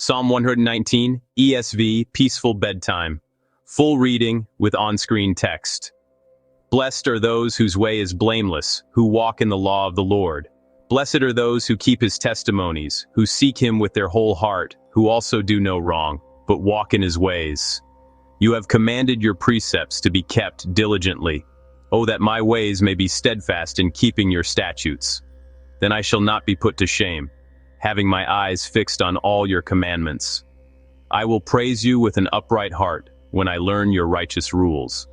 Psalm 119, ESV, Peaceful Bedtime. Full reading with on-screen text. Blessed are those whose way is blameless, who walk in the law of the Lord. Blessed are those who keep his testimonies, who seek him with their whole heart, who also do no wrong, but walk in his ways. You have commanded your precepts to be kept diligently. Oh, that my ways may be steadfast in keeping your statutes. Then I shall not be put to shame, having my eyes fixed on all your commandments. I will praise you with an upright heart when I learn your righteous rules.